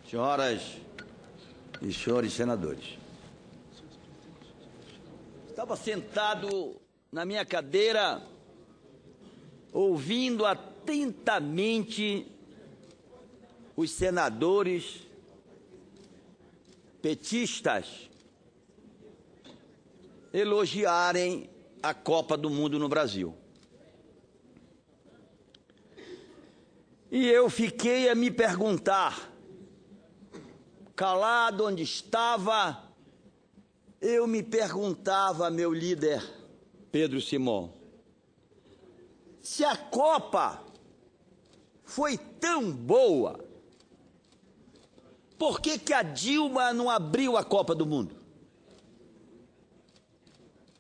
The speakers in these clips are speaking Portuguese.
Senhoras e senhores senadores, estava sentado na minha cadeira, ouvindo atentamente os senadores petistas elogiarem a Copa do Mundo no Brasil. E eu fiquei a me perguntar, calado onde estava, eu me perguntava, meu líder Pedro Simão, se a Copa foi tão boa, por que que a Dilma não abriu a Copa do Mundo?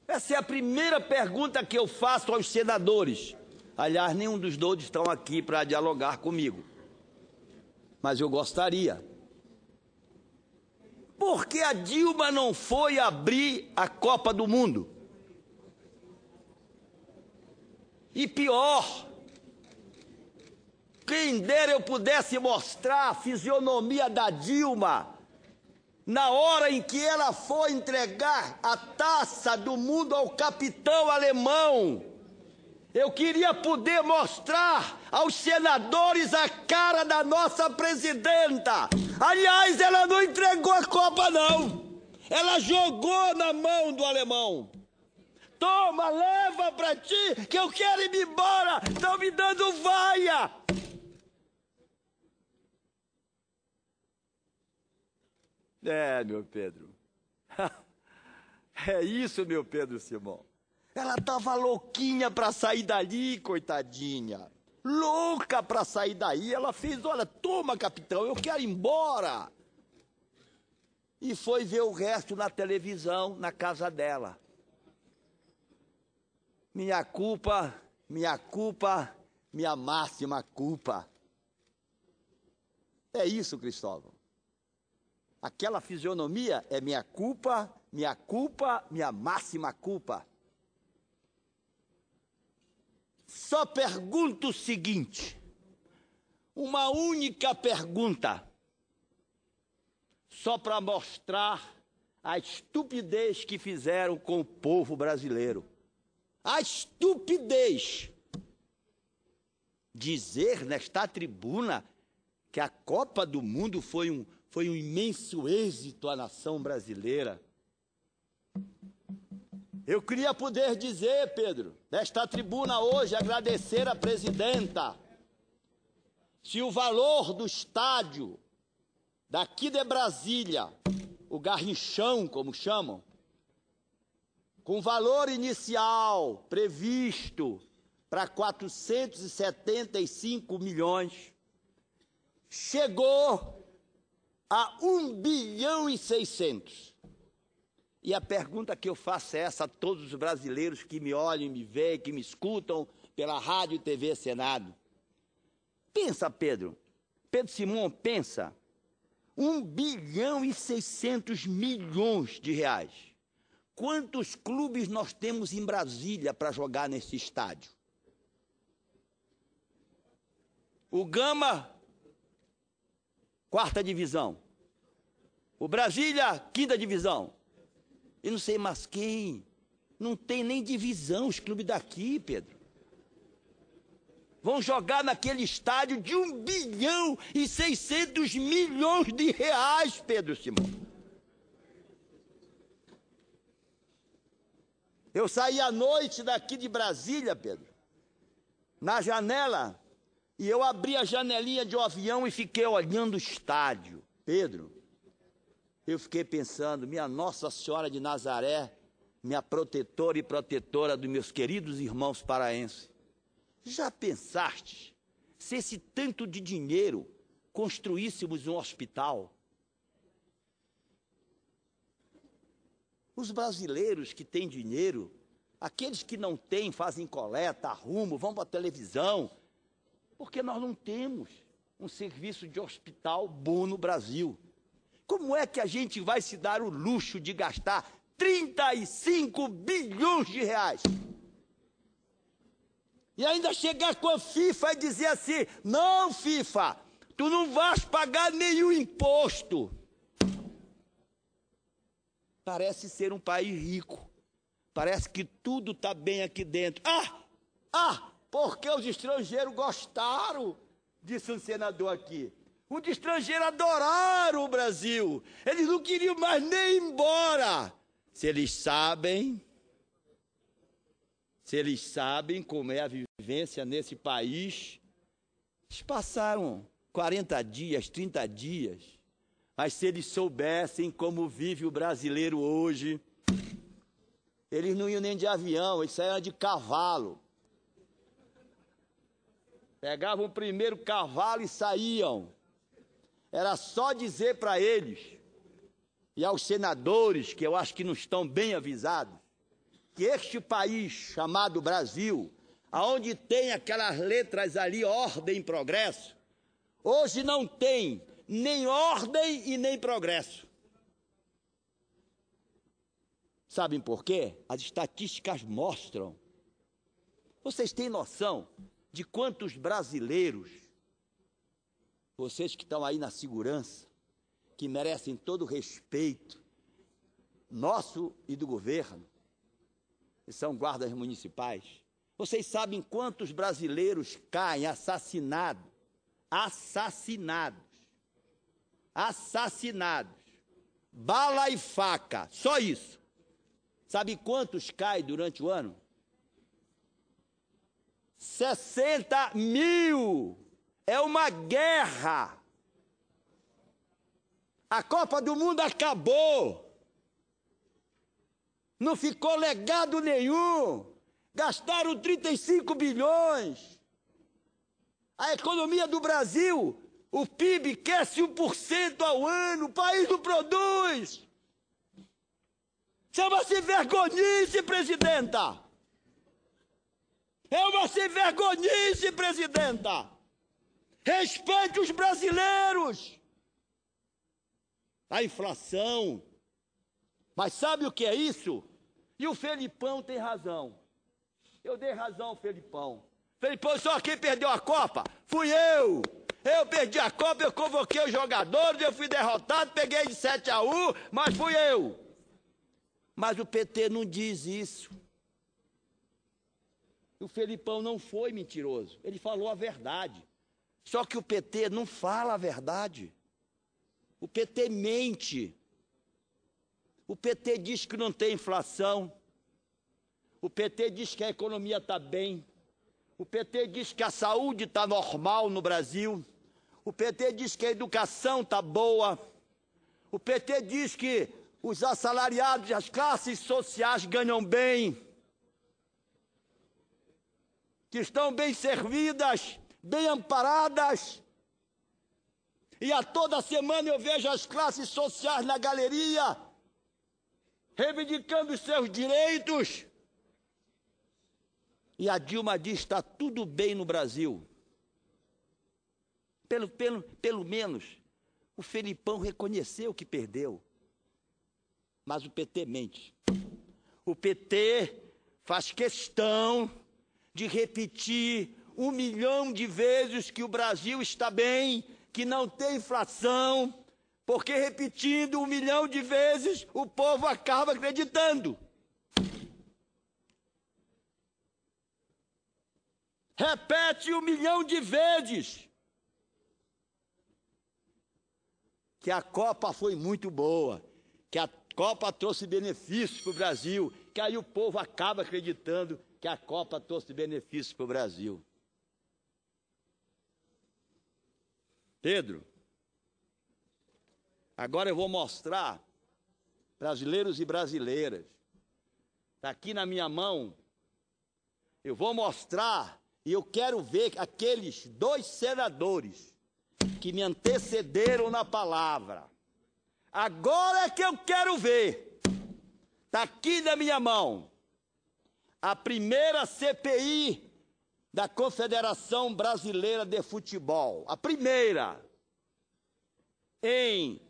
Essa é a primeira pergunta que eu faço aos senadores. Aliás, nenhum dos dois estão aqui para dialogar comigo. Mas eu gostaria. Por que a Dilma não foi abrir a Copa do Mundo? E pior, quem dera eu pudesse mostrar a fisionomia da Dilma na hora em que ela foi entregar a taça do mundo ao capitão alemão. Eu queria poder mostrar aos senadores a cara da nossa presidenta. Aliás, ela não entregou a Copa, não. Ela jogou na mão do alemão. Toma, leva pra ti, que eu quero ir embora. Estão me dando vaia. Meu Pedro. É isso, meu Pedro Simão. Ela estava louquinha para sair dali, coitadinha. Louca para sair daí. Ela fez, olha, toma, capitão, eu quero ir embora. E foi ver o resto na televisão, na casa dela. Minha culpa, minha máxima culpa. É isso, Cristóvão. Aquela fisionomia é minha culpa, minha máxima culpa. Só pergunto o seguinte, uma única pergunta, só para mostrar a estupidez que fizeram com o povo brasileiro. A estupidez. Dizer nesta tribuna que a Copa do Mundo foi um imenso êxito à nação brasileira. Eu queria poder dizer, Pedro, nesta tribuna hoje, agradecer à presidenta, se o valor do estádio daqui de Brasília, o Garrinchão, como chamam, com valor inicial previsto para 475 milhões, chegou a 1 bilhão e 600. E a pergunta que eu faço é essa a todos os brasileiros que me olham, me veem, que me escutam pela Rádio e TV Senado. Pensa, Pedro Simão, pensa, 1 bilhão e 600 milhões de reais. Quantos clubes nós temos em Brasília para jogar nesse estádio? O Gama, 4ª divisão. O Brasília, 5ª divisão. E não sei mais quem. Não tem nem divisão os clubes daqui, Pedro. Vão jogar naquele estádio de 1 bilhão e 600 milhões de reais, Pedro Simão. Eu saí à noite daqui de Brasília, Pedro, na janela, e eu abri a janelinha de um avião e fiquei olhando o estádio. Pedro, eu fiquei pensando, minha Nossa Senhora de Nazaré, minha protetora e protetora dos meus queridos irmãos paraenses, já pensaste se esse tanto de dinheiro construíssemos um hospital? Os brasileiros que têm dinheiro, aqueles que não têm, fazem coleta, arrumam, vão para a televisão, porque nós não temos um serviço de hospital bom no Brasil. Como é que a gente vai se dar o luxo de gastar 35 bilhões de reais? E ainda chegar com a FIFA e dizer assim, não, FIFA, Tu não vais pagar nenhum imposto. Parece ser um país rico. Parece que tudo está bem aqui dentro. Porque os estrangeiros gostaram, disse um senador aqui. Os estrangeiros adoraram o Brasil. Eles não queriam mais nem ir embora. Se eles sabem como é a vivência nesse país, eles passaram 40 dias, 30 dias. Mas se eles soubessem como vive o brasileiro hoje, eles não iam nem de avião, eles saíram de cavalo. Pegavam o primeiro cavalo e saíam. Era só dizer para eles, e aos senadores, que eu acho que não estão bem avisados, que este país chamado Brasil, aonde tem aquelas letras ali, ordem e progresso, hoje não tem nem ordem e nem progresso. Sabem por quê? As estatísticas mostram. Vocês têm noção de quantos brasileiros, vocês que estão aí na segurança, que merecem todo o respeito nosso e do governo, que são guardas municipais, vocês sabem quantos brasileiros caem assassinados, bala e faca, só isso. Sabe quantos caem durante o ano? 60 mil. É uma guerra. A Copa do Mundo acabou. Não ficou legado nenhum. Gastaram 35 bilhões. A economia do Brasil, o PIB cresce 1% ao ano. O país não produz. Chama-se vergonhice, presidenta. É uma sem vergonhice, presidenta. Respeite os brasileiros. A inflação. Mas sabe o que é isso? E o Felipão tem razão. Eu dei razão ao Felipão. Felipão, só quem perdeu a Copa fui eu. Eu perdi a Copa, eu convoquei os jogadores, eu fui derrotado, peguei de 7-1, mas fui eu. Mas o PT não diz isso. O Felipão não foi mentiroso, ele falou a verdade. Só que o PT não fala a verdade. O PT mente. O PT diz que não tem inflação. O PT diz que a economia está bem. O PT diz que a saúde está normal no Brasil. O PT diz que a educação está boa. O PT diz que os assalariados e as classes sociais ganham bem. Que estão bem servidas, bem amparadas. E a toda semana eu vejo as classes sociais na galeria, reivindicando os seus direitos. E a Dilma diz que está tudo bem no Brasil. Pelo menos, o Felipão reconheceu que perdeu. Mas o PT mente. O PT faz questão de repetir 1 milhão de vezes que o Brasil está bem, que não tem inflação, porque repetindo 1 milhão de vezes, o povo acaba acreditando. Repete 1 milhão de vezes que a Copa foi muito boa, que a Copa trouxe benefícios para o Brasil, que aí o povo acaba acreditando que a Copa trouxe benefícios para o Brasil. Pedro, agora eu vou mostrar, brasileiros e brasileiras, está aqui na minha mão, eu vou mostrar e eu quero ver aqueles 2 senadores que me antecederam na palavra. Agora é que eu quero ver. Está aqui na minha mão a primeira CPI da Confederação Brasileira de Futebol. A primeira. Em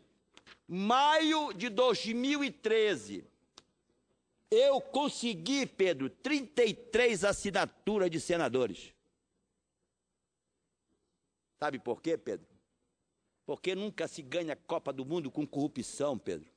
maio de 2013. Eu consegui, Pedro, 33 assinaturas de senadores. Sabe por quê, Pedro? Porque nunca se ganha a Copa do Mundo com corrupção, Pedro.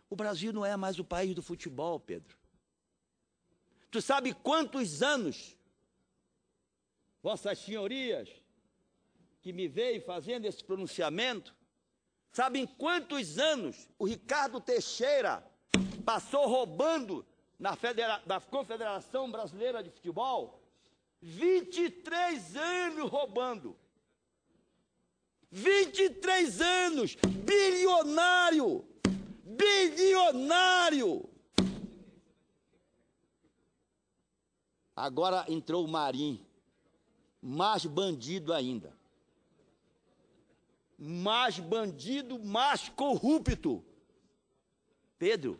O Brasil não é mais o país do futebol, Pedro. Tu sabe quantos anos, vossas senhorias, que me veio fazendo esse pronunciamento, sabem quantos anos o Ricardo Teixeira passou roubando na Confederação Brasileira de Futebol? 23 anos roubando. 23 anos, bilionário. Bilionário! Agora entrou o Marinho, mais bandido ainda. Mais bandido, mais corrupto. Pedro,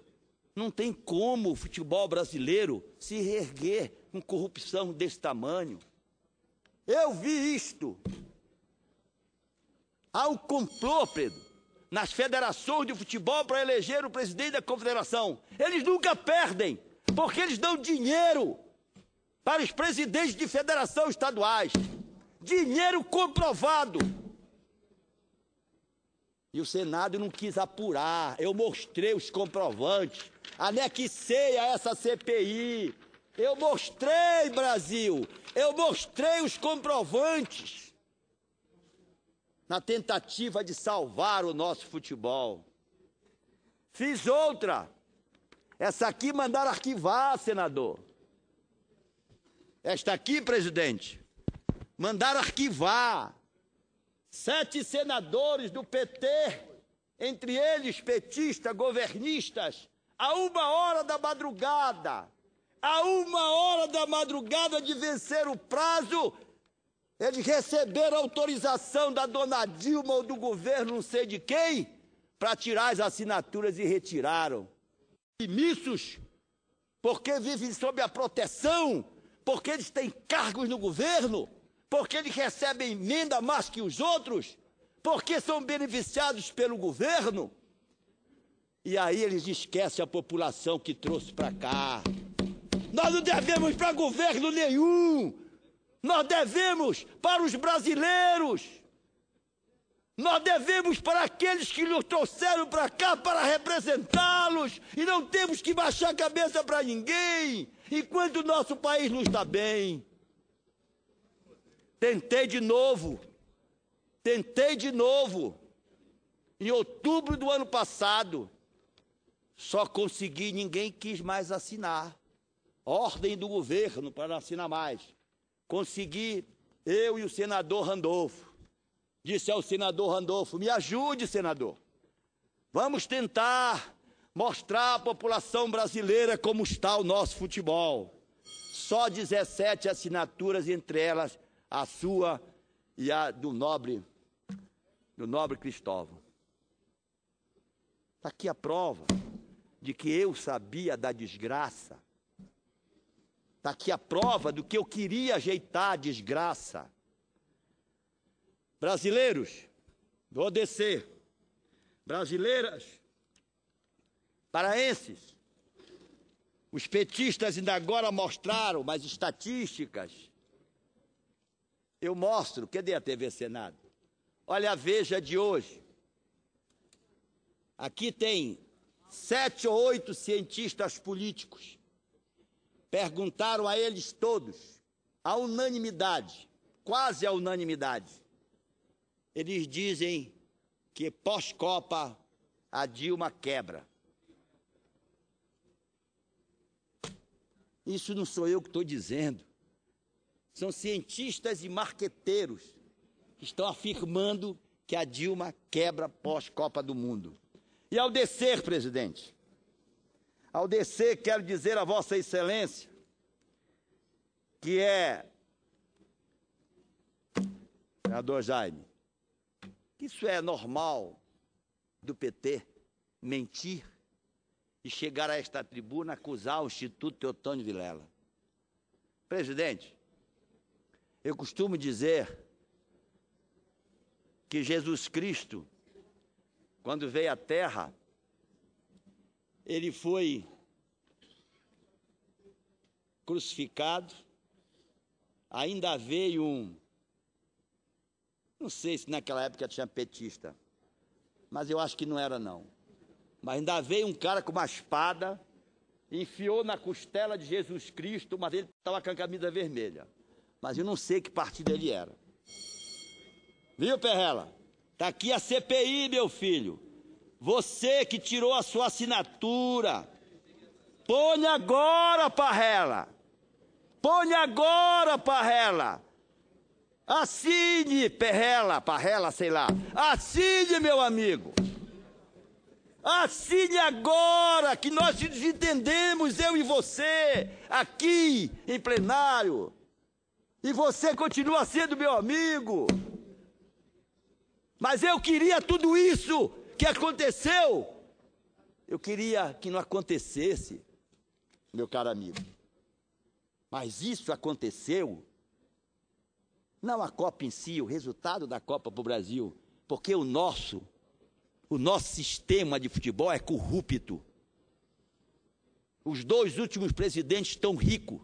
não tem como o futebol brasileiro se reerguer com corrupção desse tamanho. Eu vi isto. Há um complô, Pedro, nas federações de futebol para eleger o presidente da confederação. Eles nunca perdem, porque eles dão dinheiro para os presidentes de federação estaduais. Dinheiro comprovado. E o Senado não quis apurar. Eu mostrei os comprovantes. Anexei a essa CPI. Eu mostrei, Brasil. Eu mostrei os comprovantes. Na tentativa de salvar o nosso futebol. Fiz outra. Essa aqui mandaram arquivar, senador. Esta aqui, presidente, mandaram arquivar. 7 senadores do PT, entre eles petistas, governistas, a 1h da madrugada, a 1h da madrugada de vencer o prazo, eles receberam autorização da dona Dilma ou do governo, não sei de quem, para tirar as assinaturas e retiraram. Submissos, porque vivem sob a proteção, porque eles têm cargos no governo, porque eles recebem emenda mais que os outros, porque são beneficiados pelo governo. E aí eles esquecem a população que trouxe para cá. Nós não devemos para governo nenhum. Nós devemos para os brasileiros. Nós devemos para aqueles que nos trouxeram para cá para representá-los. E não temos que baixar a cabeça para ninguém, enquanto o nosso país não está bem. Tentei de novo. Em outubro do ano passado. Só consegui, ninguém quis mais assinar. Ordem do governo para não assinar mais. Consegui, eu e o senador Randolfo. Disse ao senador Randolfo, me ajude, senador. Vamos tentar mostrar à população brasileira como está o nosso futebol. Só 17 assinaturas, entre elas a sua e a do nobre Cristóvão. Está aqui a prova de que eu sabia da desgraça. Está aqui a prova do que eu queria ajeitar a desgraça. Brasileiros, vou descer. Brasileiras, paraenses, os petistas ainda agora mostraram mais estatísticas. Eu mostro, cadê a TV Senado? Olha a Veja de hoje. Aqui tem 7 ou 8 cientistas políticos. Perguntaram a eles todos, a unanimidade, quase a unanimidade. Eles dizem que pós-Copa a Dilma quebra. Isso não sou eu que estou dizendo. São cientistas e marqueteiros que estão afirmando que a Dilma quebra pós-Copa do Mundo. E ao descer, presidente, ao descer, quero dizer a Vossa Excelência que senador Jaime, que isso é normal do PT, mentir e chegar a esta tribuna acusar o Instituto Teotônio Vilela. Presidente, eu costumo dizer que Jesus Cristo, quando veio à Terra, ele foi crucificado, ainda veio não sei se naquela época tinha petista, mas eu acho que não era não. Mas ainda veio um cara com uma espada, enfiou na costela de Jesus Cristo, mas ele estava com a camisa vermelha. Mas eu não sei que partido ele era. Viu, Perrela? Está aqui a CPI, meu filho. Você que tirou a sua assinatura, põe agora, Perrela. Põe agora, Perrela. Assine, Parrela, sei lá. Assine, meu amigo. Assine agora, que nós nos entendemos, eu e você, aqui em plenário. E você continua sendo meu amigo. Mas eu queria tudo isso que aconteceu. Eu queria que não acontecesse, meu caro amigo. Mas isso aconteceu. Não a Copa em si, o resultado da Copa para o Brasil, porque o nosso sistema de futebol é corrupto. Os 2 últimos presidentes estão ricos.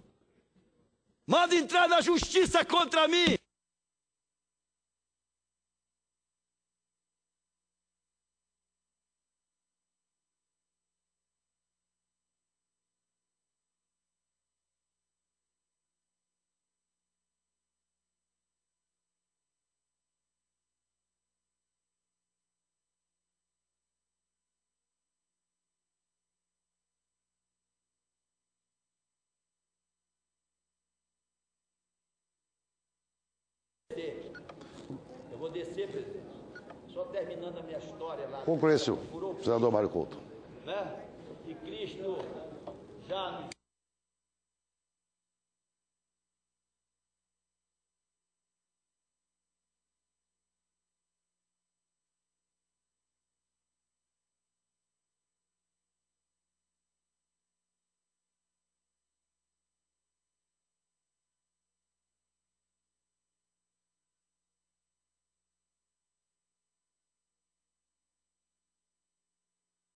Manda entrar na justiça contra mim. Eu vou descer, presidente. Só terminando a minha história lá. Concluísse, senador Mário Couto. Né? E Cristo já